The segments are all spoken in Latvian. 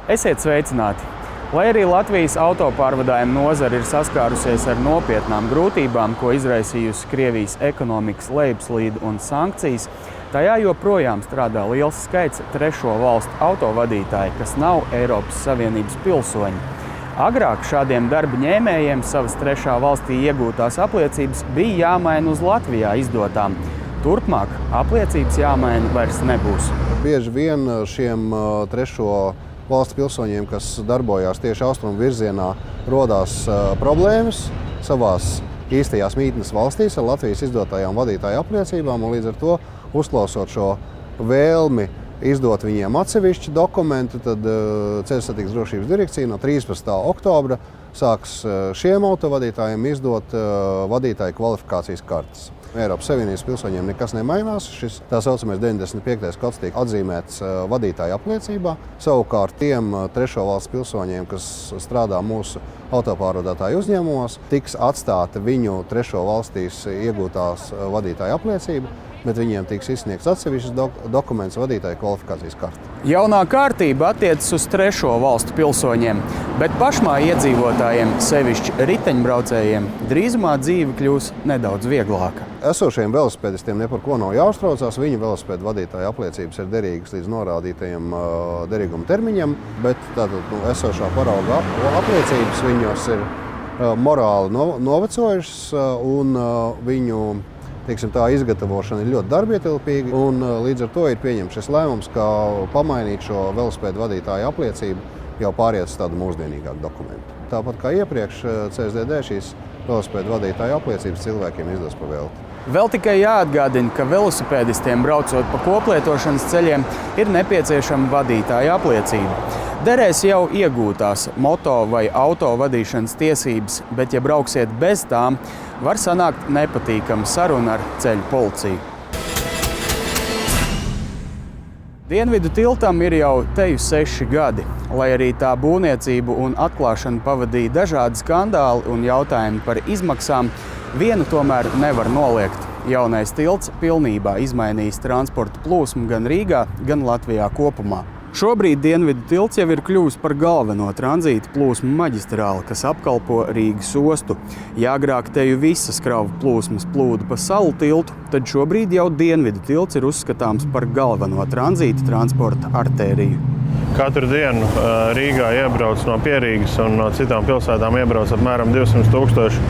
Esiet sveicināti! Lai arī Latvijas autopārvadājuma nozare ir saskārusies ar nopietnām grūtībām, ko izraisījusi Krievijas ekonomikas lejupslīde un sankcijas, tajā joprojām strādā liels skaits trešo valstu autovadītāju, kas nav Eiropas Savienības pilsoņi. Agrāk šādiem darba ņēmējiem savas trešā valstī iegūtās apliecības bija jāmaina uz Latvijā izdotām. Turpmāk apliecības jāmaina vairs nebūs. Bieži vien šiem trešo valstu pilsoņiem, kas darbojās tieši austrumu virzienā, rodās problēmas savās īstajās mītnes valstīs ar Latvijas izdotajām vadītāju apliecībām, un līdz ar to, uzklausot šo vēlmi izdot viņiem atsevišķu dokumentu, tad Ceļu satiksmes drošības direkcija no 13. oktobra sāks šiem autovadītājiem izdot vadītāju kvalifikācijas kartes. Eiropas Savienības pilsoņiem nekas nemainās. Šis tā saucamais 95. kods tiek atzīmēts vadītāja apliecībā. Savukārt tiem trešo valstu pilsoņiem, kas strādā mūsu autopārvadātāju uzņēmumos, tiks atstāta viņu trešo valstīs iegūtās vadītāja apliecība, bet viņiem tiks izsniegts atsevišķs dokuments vadītāja kvalifikācijas karte. Jaunā kārtība attiecas uz trešo valstu pilsoņiem, bet pašmāju iedzīvotājiem, sevišķi riteņbraucējiem, drīzumā dzīve kļūs nedaudz vieglāka. Esošajiem velosipēdistiem ne par ko nav jāuztraucās. Viņu velosipēdu vadītāja apliecības ir derīgas līdz norādītajam derīguma termiņam, bet tātad esošā parauga apliecības viņos ir morāli novecojušas un viņu izgatavošana ir ļoti darbietilpīga, un līdz ar to ir pieņemts šis lēmums, ka pamainīt šo velosipēdu vadītāju apliecību jau pāriet uz tādu mūsdienīgāku dokumentu. Tāpat kā iepriekš CSDD šīs velosipēdu vadītāju apliecības cilvēkiem izdos pa velti. Vēl tikai jāatgādina, ka velosipēdistiem braucot pa koplietošanas ceļiem ir nepieciešama vadītāja apliecība. Derēs jau iegūtās moto vai auto vadīšanas tiesības, bet ja brauksiet bez tām, var sanākt nepatīkama saruna ar ceļu policiju. Dienvidu tiltam ir jau teju 6 gadi, lai arī tā būvniecību un atklāšanu pavadīja dažādi skandāli un jautājumi par izmaksām, vienu tomēr nevar noliegt. Jaunais tilts pilnībā izmainījis transporta plūsmu gan Rīgā, gan Latvijā kopumā. Šobrīd Dienvidu tilts jau ir kļuvis par galveno tranzīta plūsmu maģistrāli, kas apkalpo Rīgas ostu. Ja agrāk teju visas kravu plūsmas plūda pa Salu tiltu, tad šobrīd jau Dienvidu tilts ir uzskatāms par galveno tranzīta transporta artēriju. Katru dienu Rīgā iebrauc no Pierīgas un no citām pilsētām iebrauc apmēram 200,000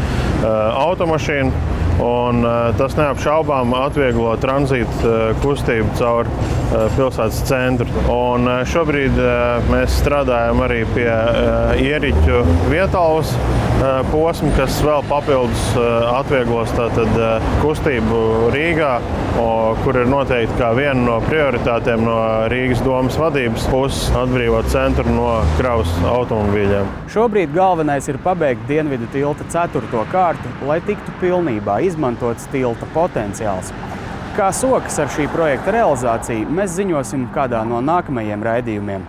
automašīnu. Un tas neapšaubām atvieglo tranzītu kustību caur pilsētas centru. Un šobrīd mēs strādājam arī pie ieriķu vietālvas posma, kas vēl papildus atvieglos tātad kustību Rīgā, kur ir noteikti kā viena no prioritātēm no Rīgas domas vadības puses atbrīvot centru no kravas automobīļiem. Šobrīd galvenais ir pabeigt Dienvidu tilta 4. kārtu, lai tiktu pilnībā izmantots tilta potenciāls. Kā sokas ar šī projekta realizāciju, mēs ziņosim kādā no nākamajiem raidījumiem.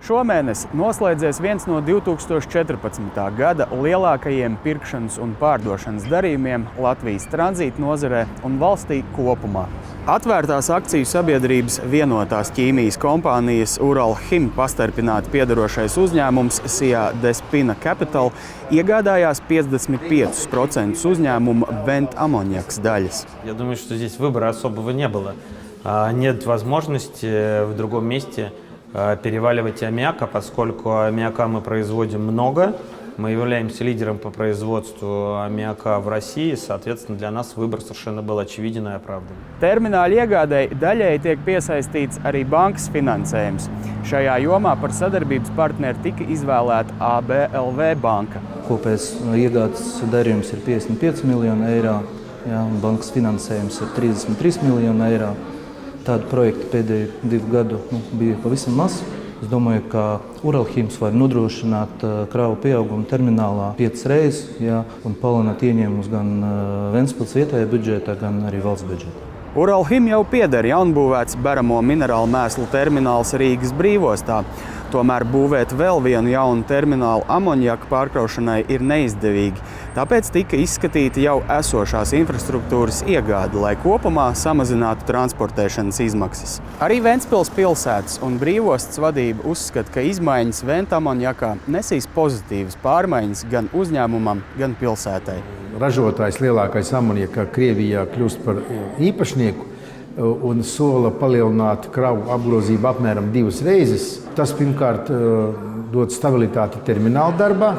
Šomēnes noslēdzies viens no 2014. gada lielākajiem pirkšanas un pārdošanas darījumiem Latvijas tranzīta nozarē un valstī kopumā. Atvērtās akciju sabiedrības vienotās ķīmijas kompānijas Uralchim pastarpināti piedarošais uzņēmums Sijā Despina Capital iegādājās 55% uzņēmuma Vent аммониакс daļas. Я думаю, что здесь выбора особого не было. Нет возможности в другом месте переваливать аммиака, поскольку аммиака мы производим много. Мы являемся лидером по производству аммиака в России, соответственно, для нас выбор совершенно был очевиден и оправдан. Termināla iegādēji daļai tiek piesaistīts arī bankas finansējums. Šajā jomā par sadarbības partneri tika izvēlēta ABLV banka. Kopējais iegādes darījums ir 55 miljoni eiro, un bankas finansējums ir 33 miljoni eiro. Tādu projektu pēdējo 2 gadu bija pavisam maz. Es domāju, ka Uralchims var nodrošināt kravu pieaugumu terminālā 5 reizes, un palielināt ieņēmumus gan Ventspils vietējā budžetā, gan arī valsts budžetā. Uralchim jau pieder jaunbūvēts beramo minerālu mēslu termināls Rīgas Brīvostā. Tomēr būvēt vēl vienu jaunu terminālu amoniaka pārkraušanai ir neizdevīgi. Tāpēc tika izskatīta jau esošās infrastruktūras iegāde, lai kopumā samazinātu transportēšanas izmaksas. Arī Ventspils pilsētas un brīvostas vadība uzskata, ka izmaiņas Venta amoniakā nesīs pozitīvas pārmaiņas gan uzņēmumam, gan pilsētai. Ražotājs lielākais amoniaka Krievijā kļūst par īpašnieku un sola palielināt kravu apgrozību apmēram 2 reizes. Tas pirmkārt dod stabilitāti termināla darbā,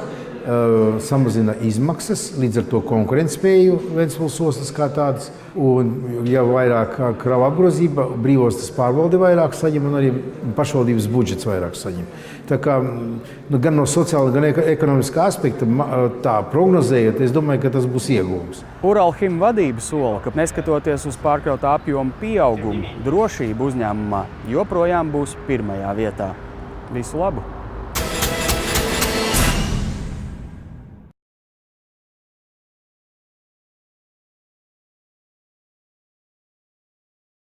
samazina izmaksas, līdz ar to konkurētspēju Ventspils ostas kā tādas. Un, ja vairāk kravu apgrozība, brīvostas pārvalde vairāk saņem un arī pašvaldības budžets vairāk saņem. Tā kā gan no sociāla, gan ekonomiskā aspekta tā prognozējot, es domāju, ka tas būs ieguvums. Uralchim vadība sola, ka neskatoties uz pārkrautā apjomu pieaugumu, drošība uzņēmumā joprojām būs pirmajā vietā. Visu labu!